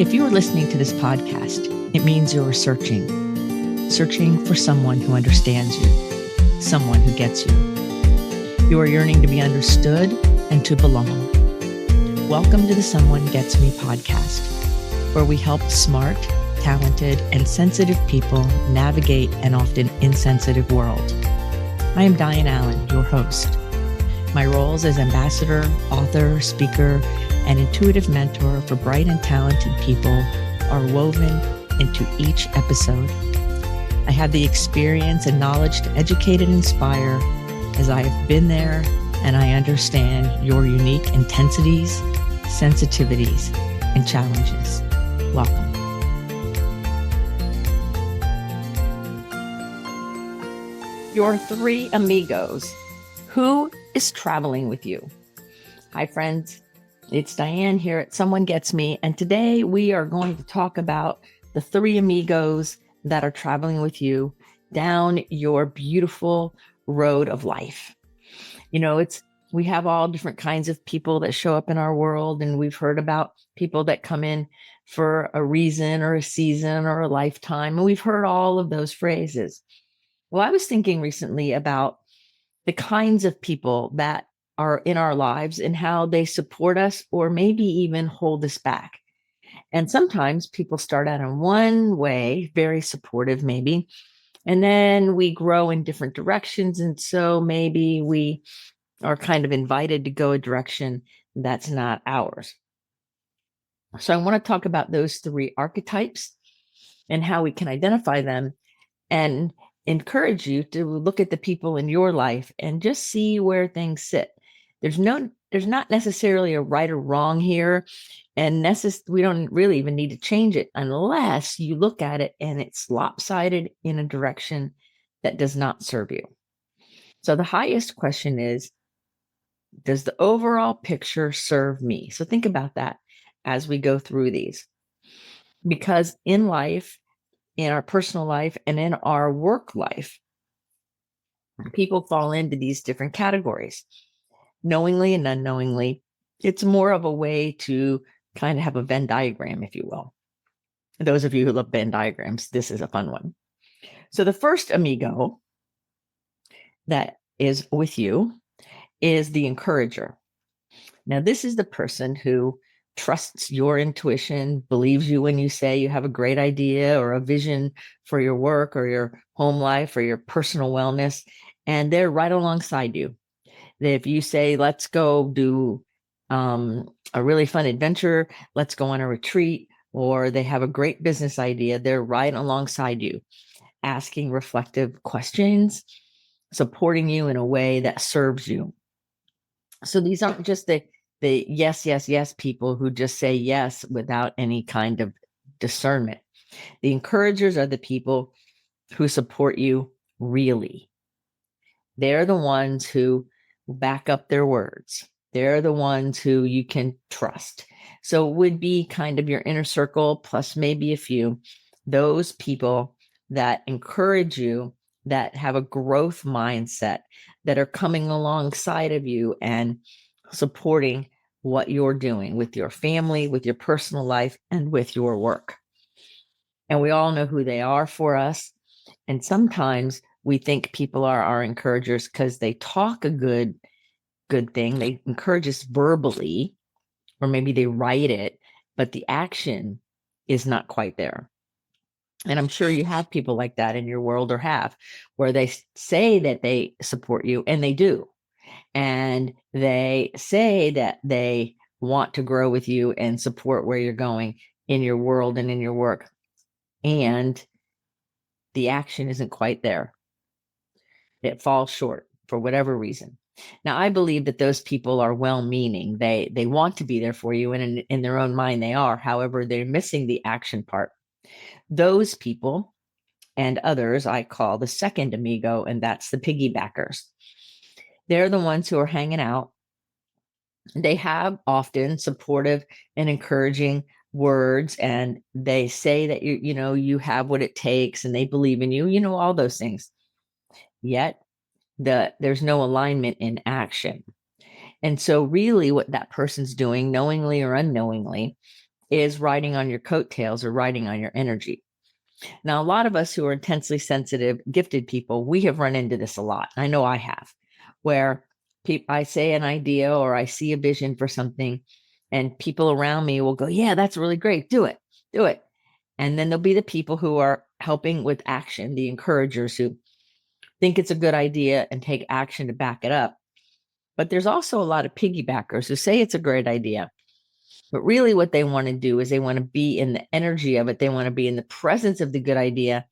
If you are listening to this podcast, it means you're searching for someone who understands you, someone who gets you. You are yearning to be understood and to belong. Welcome to the Someone Gets Me podcast, where we help smart, talented, and sensitive people navigate an often insensitive world. I am Dianne A, your host. My roles as ambassador, author, speaker, and intuitive mentor for bright and talented people are woven into each episode. I have the experience and knowledge to educate and inspire, as I have been there and I understand your unique intensities, sensitivities, and challenges. Welcome. Your three amigos. Who is traveling with you? Hi, friends. It's Dianne here at Someone Gets Me, and today we are going to talk about the three amigos that are traveling with you down your beautiful road of life. You know, we have all different kinds of people that show up in our world, and we've heard about people that come in for a reason or a season or a lifetime, and we've heard all of those phrases. Well, I was thinking recently about the kinds of people that are in our lives and how they support us or maybe even hold us back. And sometimes people start out in one way, very supportive maybe, and then we grow in different directions. And so maybe we are kind of invited to go a direction that's not ours. So I want to talk about those three archetypes and how we can identify them and encourage you to look at the people in your life and just see where things sit. There's not necessarily a right or wrong here, and we don't really even need to change it unless you look at it and it's lopsided in a direction that does not serve you. So the highest question is, does the overall picture serve me? So think about that as we go through these, because in life, in our personal life and in our work life, people fall into these different categories. Knowingly and unknowingly, it's more of a way to kind of have a Venn diagram, if you will. Those of you who love Venn diagrams, this is a fun one. So the first amigo that is with you is the encourager. Now, this is the person who trusts your intuition, believes you when you say you have a great idea or a vision for your work or your home life or your personal wellness, and they're right alongside you. If you say, let's go do a really fun adventure, let's go on a retreat, or they have a great business idea, they're right alongside you, asking reflective questions, supporting you in a way that serves you. So these aren't just the yes people who just say yes without any kind of discernment. The encouragers are the people who support you really. They're the ones who back up their words. They're the ones who you can trust. So it would be kind of your inner circle plus maybe a few, those people that encourage you, that have a growth mindset, that are coming alongside of you and supporting what you're doing with your family, with your personal life, and with your work. And we all know who they are for us. And sometimes we think people are our encouragers because they talk a good thing. They encourage us verbally, or maybe they write it, but the action is not quite there. And I'm sure you have people like that in your world, or have, where they say that they support you, and they do. And they say that they want to grow with you and support where you're going in your world and in your work. And the action isn't quite there. It falls short for whatever reason. Now, I believe that those people are well-meaning. They want to be there for you, and in their own mind they are. However, they're missing the action part. Those people and others I call the second amigo, and that's the Piggy Backers. They're the ones who are hanging out. They have often supportive and encouraging words, and they say that you have what it takes, and they believe in you, all those things. Yet there's no alignment in action. And so really what that person's doing, knowingly or unknowingly, is riding on your coattails or riding on your energy. Now, a lot of us who are intensely sensitive, gifted people, we have run into this a lot. I know I have, where I say an idea or I see a vision for something, and people around me will go, yeah, that's really great. Do it. Do it. And then there'll be the people who are helping with action, the encouragers who think it's a good idea and take action to back it up. But there's also a lot of piggybackers who say it's a great idea. But really what they want to do is they want to be in the energy of it. They want to be in the presence of the good idea.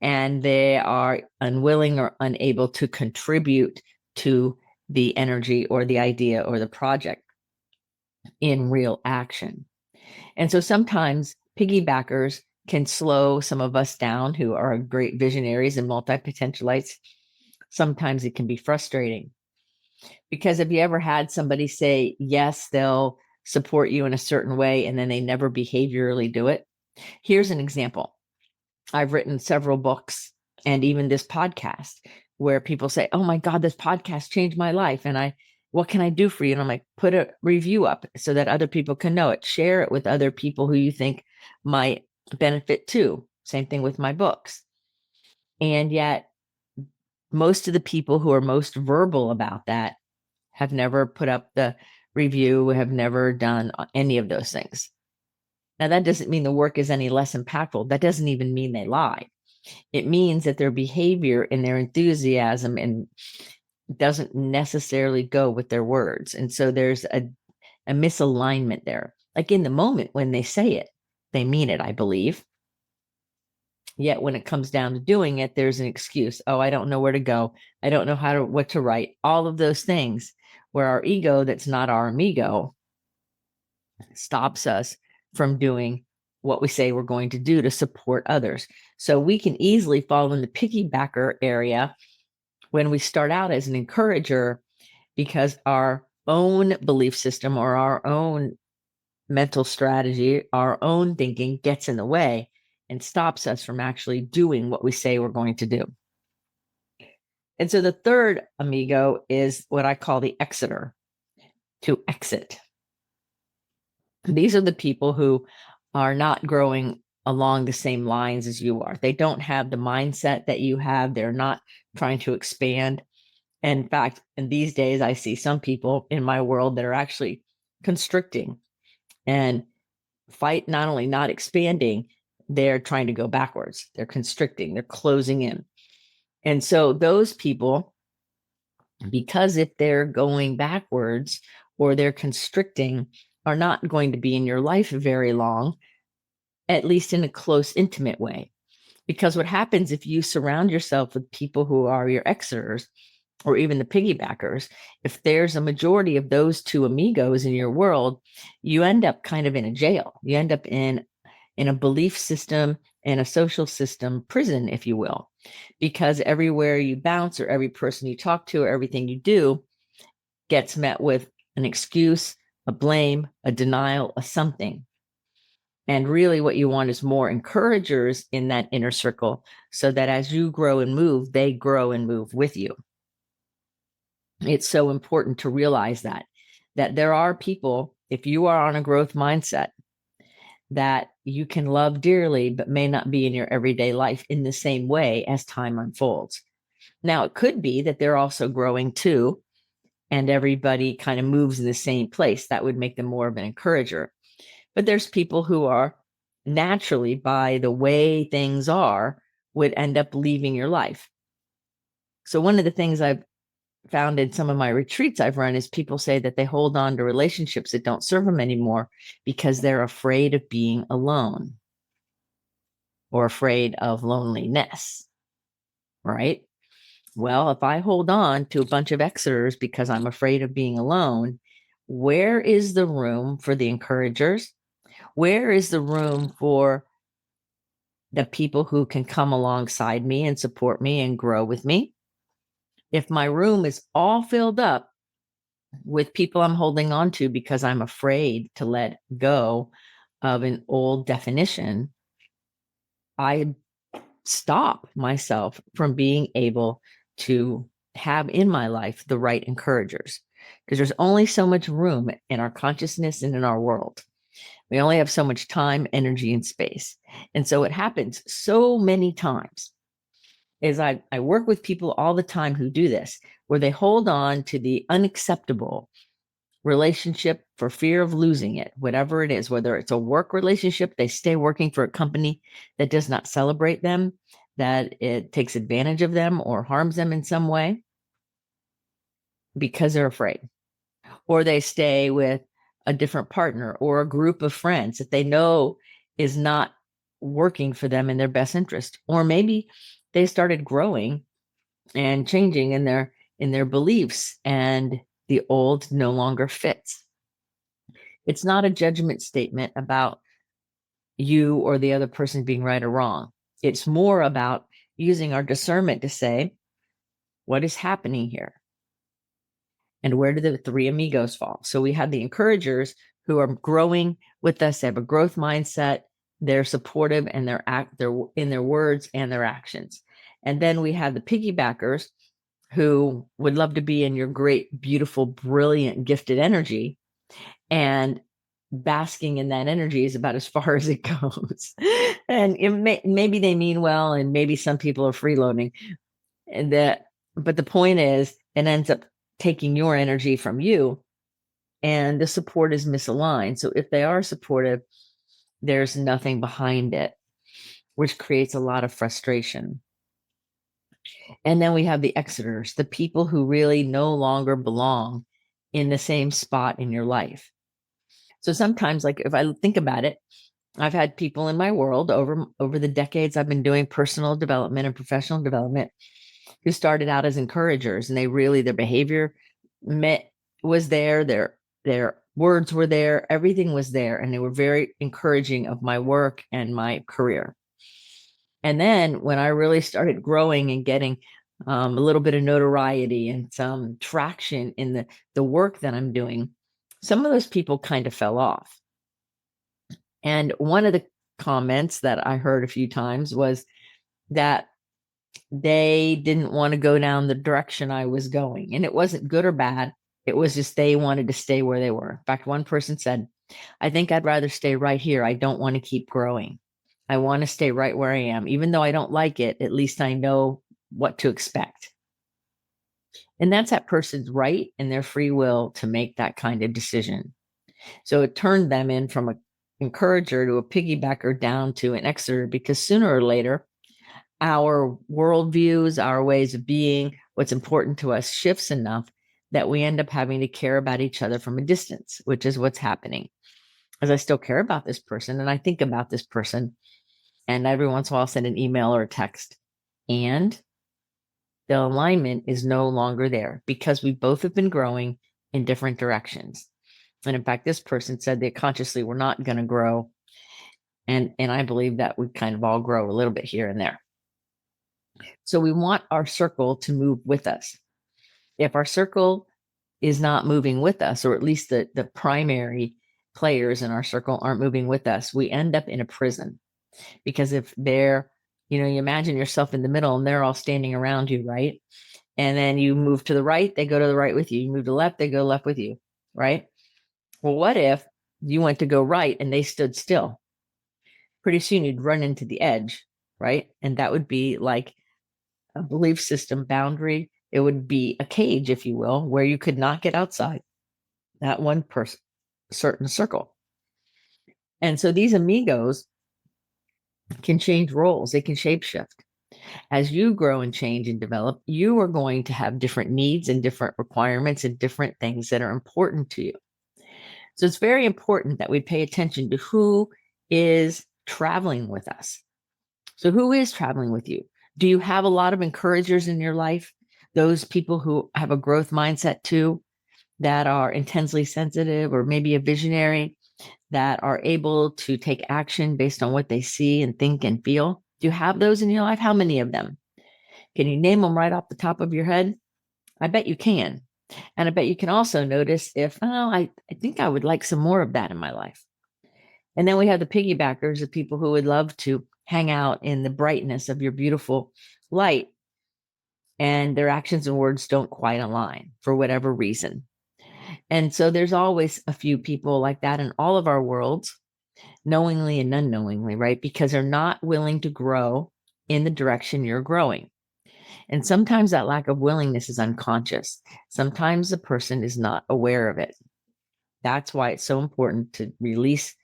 And they are unwilling or unable to contribute to the energy or the idea or the project in real action. And so sometimes piggybackers can slow some of us down who are great visionaries and multi-potentialites. Sometimes it can be frustrating. Because have you ever had somebody say, yes, they'll support you in a certain way, and then they never behaviorally do it? Here's an example. I've written several books and even this podcast where people say, oh my God, this podcast changed my life. And what can I do for you? And I'm like, put a review up so that other people can know it. Share it with other people who you think might benefit too. Same thing with my books. And yet most of the people who are most verbal about that have never put up the review, have never done any of those things. Now, that doesn't mean the work is any less impactful. That doesn't even mean they lie. It means that their behavior and their enthusiasm and doesn't necessarily go with their words. And so there's a misalignment there. Like in the moment when they say it, they mean it, I believe. Yet when it comes down to doing it, there's an excuse. Oh, I don't know where to go. I don't know what to write. All of those things where our ego, that's not our amigo, stops us from doing what we say we're going to do to support others. So we can easily fall in the piggybacker area when we start out as an encourager because our own belief system or our own mental strategy, our own thinking gets in the way and stops us from actually doing what we say we're going to do. And so the third amigo is what I call the exiter, to exit. These are the people who are not growing along the same lines as you are. They don't have the mindset that you have. They're not trying to expand. In fact, in these days, I see some people in my world that are actually constricting and fight, not only not expanding, they're trying to go backwards. They're constricting, they're closing in. And so those people, because if they're going backwards or they're constricting, are not going to be in your life very long, at least in a close, intimate way. Because what happens if you surround yourself with people who are your exiters or even the piggybackers, if there's a majority of those two amigos in your world, you end up kind of in a jail. You end up in a belief system and a social system prison, if you will, because everywhere you bounce or every person you talk to or everything you do gets met with an excuse, a blame, a denial, a something. And really what you want is more encouragers in that inner circle so that as you grow and move, they grow and move with you. It's so important to realize that there are people, if you are on a growth mindset, that you can love dearly, but may not be in your everyday life in the same way as time unfolds. Now, it could be that they're also growing too, and everybody kind of moves in the same place. That would make them more of an encourager. But there's people who are naturally, by the way things are, would end up leaving your life. So one of the things I've found in some of my retreats I've run is people say that they hold on to relationships that don't serve them anymore because they're afraid of being alone or afraid of loneliness, right? Well, if I hold on to a bunch of exiters because I'm afraid of being alone, where is the room for the encouragers? Where is the room for the people who can come alongside me and support me and grow with me? If my room is all filled up with people I'm holding on to because I'm afraid to let go of an old definition, I stop myself from being able to have in my life the right encouragers, because there's only so much room in our consciousness and in our world. We only have so much time, energy, and space. And so it happens so many times is I work with people all the time who do this, where they hold on to the unacceptable relationship for fear of losing it, whatever it is, whether it's a work relationship, they stay working for a company that does not celebrate them, that it takes advantage of them or harms them in some way because they're afraid, or they stay with a different partner or a group of friends that they know is not working for them in their best interest, or maybe they started growing and changing in their beliefs and the old no longer fits. It's not a judgment statement about you or the other person being right or wrong. It's more about using our discernment to say, what is happening here? And where do the three amigos fall? So we have the encouragers who are growing with us. They have a growth mindset. They're supportive and they're in their words and their actions. And then we have the piggy backers who would love to be in your great, beautiful, brilliant, gifted energy. And basking in that energy is about as far as it goes. And maybe they mean well, and maybe some people are freeloading. But the point is, it ends up taking your energy from you, and the support is misaligned. So if they are supportive, there's nothing behind it, which creates a lot of frustration. And then we have the exiters, the people who really no longer belong in the same spot in your life. So sometimes, like if I think about it, I've had people in my world over the decades I've been doing personal development and professional development who started out as encouragers, and their behavior was there, their words were there, everything was there, and they were very encouraging of my work and my career. And then when I really started growing and getting a little bit of notoriety and some traction in the work that I'm doing, some of those people kind of fell off. And one of the comments that I heard a few times was that they didn't want to go down the direction I was going. And it wasn't good or bad. It was just they wanted to stay where they were. In fact, one person said, I think I'd rather stay right here. I don't want to keep growing. I want to stay right where I am. Even though I don't like it, at least I know what to expect. And that's that person's right and their free will to make that kind of decision. So it turned them in from an encourager to a piggybacker down to an exeter, because sooner or later, our worldviews, our ways of being, what's important to us shifts enough that we end up having to care about each other from a distance, which is what's happening. As I still care about this person and I think about this person, and every once in a while I'll send an email or a text, and the alignment is no longer there because we both have been growing in different directions. And in fact, this person said that consciously we're not going to grow. And I believe that we kind of all grow a little bit here and there. So we want our circle to move with us. If our circle is not moving with us, or at least the primary players in our circle aren't moving with us, we end up in a prison. Because if they're, you imagine yourself in the middle and they're all standing around you, right? And then you move to the right, they go to the right with you. You move to the left, they go left with you, right? Well, what if you went to go right and they stood still? Pretty soon you'd run into the edge, right? And that would be like a belief system boundary. It would be a cage, if you will, where you could not get outside that one person, certain circle. And so these amigos can change roles. They can shapeshift. As you grow and change and develop, you are going to have different needs and different requirements and different things that are important to you. So it's very important that we pay attention to who is traveling with us. So who is traveling with you? Do you have a lot of encouragers in your life? Those people who have a growth mindset too, that are intensely sensitive or maybe a visionary, that are able to take action based on what they see and think and feel? Do you have those in your life? How many of them? Can you name them right off the top of your head? I bet you can. And I bet you can also notice if, I think I would like some more of that in my life. And then we have the piggybackers, the people who would love to hang out in the brightness of your beautiful light, and their actions and words don't quite align for whatever reason. And so there's always a few people like that in all of our worlds, knowingly and unknowingly, right? Because they're not willing to grow in the direction you're growing. And sometimes that lack of willingness is unconscious. Sometimes the person is not aware of it. That's why it's so important to release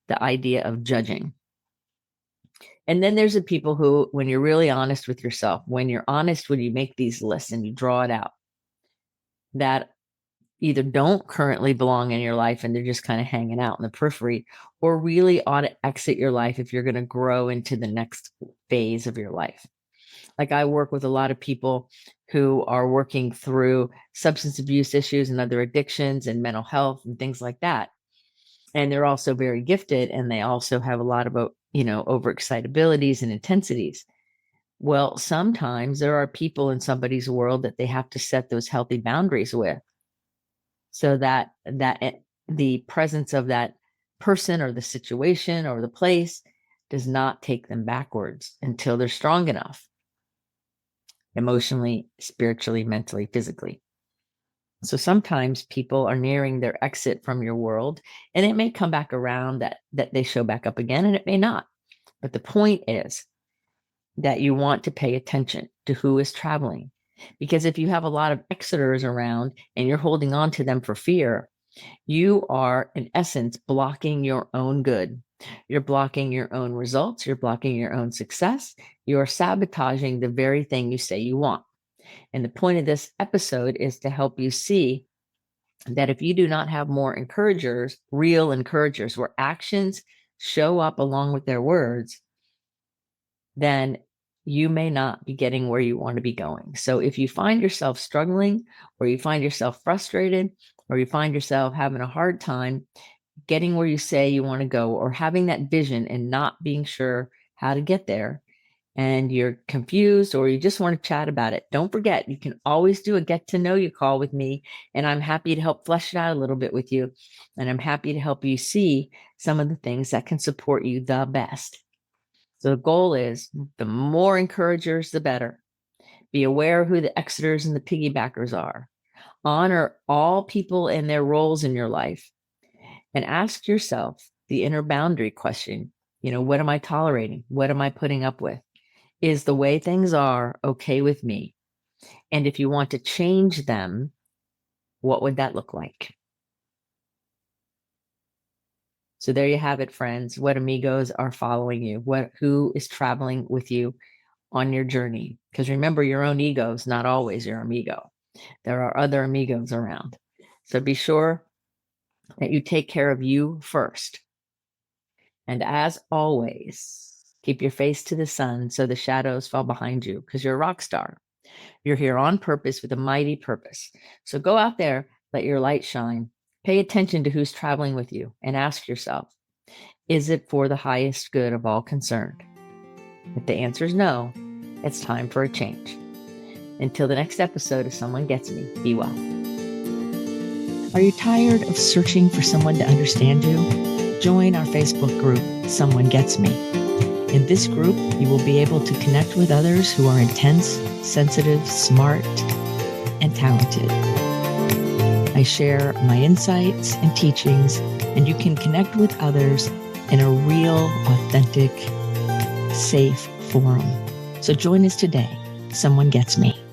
the idea of judging. And then there's the people who, when you're really honest with yourself, when you're honest, when you make these lists and you draw it out, that either don't currently belong in your life and they're just kind of hanging out in the periphery, or really ought to exit your life if you're going to grow into the next phase of your life. Like I work with a lot of people who are working through substance abuse issues and other addictions and mental health and things like that. And they're also very gifted, and they also have a lot of, overexcitabilities and intensities. Well, sometimes there are people in somebody's world that they have to set those healthy boundaries with, so that the presence of that person or the situation or the place does not take them backwards until they're strong enough, emotionally, spiritually, mentally, physically. So sometimes people are nearing their exit from your world, and it may come back around that they show back up again, and it may not. But the point is that you want to pay attention to who is traveling. Because if you have a lot of exiters around and you're holding on to them for fear, you are, in essence, blocking your own good. You're blocking your own results. You're blocking your own success. You're sabotaging the very thing you say you want. And the point of this episode is to help you see that if you do not have more encouragers, real encouragers, where actions show up along with their words, then you may not be getting where you want to be going. So if you find yourself struggling, or you find yourself frustrated, or you find yourself having a hard time getting where you say you want to go, or having that vision and not being sure how to get there, and you're confused, or you just want to chat about it, don't forget, you can always do a get to know you call with me, and I'm happy to help flesh it out a little bit with you. And I'm happy to help you see some of the things that can support you the best. So the goal is the more encouragers, the better. Be aware who the exiters and the piggy backers are. Honor all people and their roles in your life. And ask yourself the inner boundary question. What am I tolerating? What am I putting up with? Is the way things are okay with me? And if you want to change them, what would that look like? So there you have it, friends. What amigos are following you? Who is traveling with you on your journey? Because remember, your own ego is not always your amigo. There are other amigos around. So be sure that you take care of you first. And as always, keep your face to the sun so the shadows fall behind you, because you're a rock star. You're here on purpose with a mighty purpose. So go out there, let your light shine. Pay attention to who's traveling with you and ask yourself, is it for the highest good of all concerned? If the answer is no, it's time for a change. Until the next episode of Someone Gets Me, be well. Are you tired of searching for someone to understand you? Join our Facebook group, Someone Gets Me. In this group, you will be able to connect with others who are intense, sensitive, smart, and talented. I share my insights and teachings, and you can connect with others in a real, authentic, safe forum. So join us today. Someone Gets Me.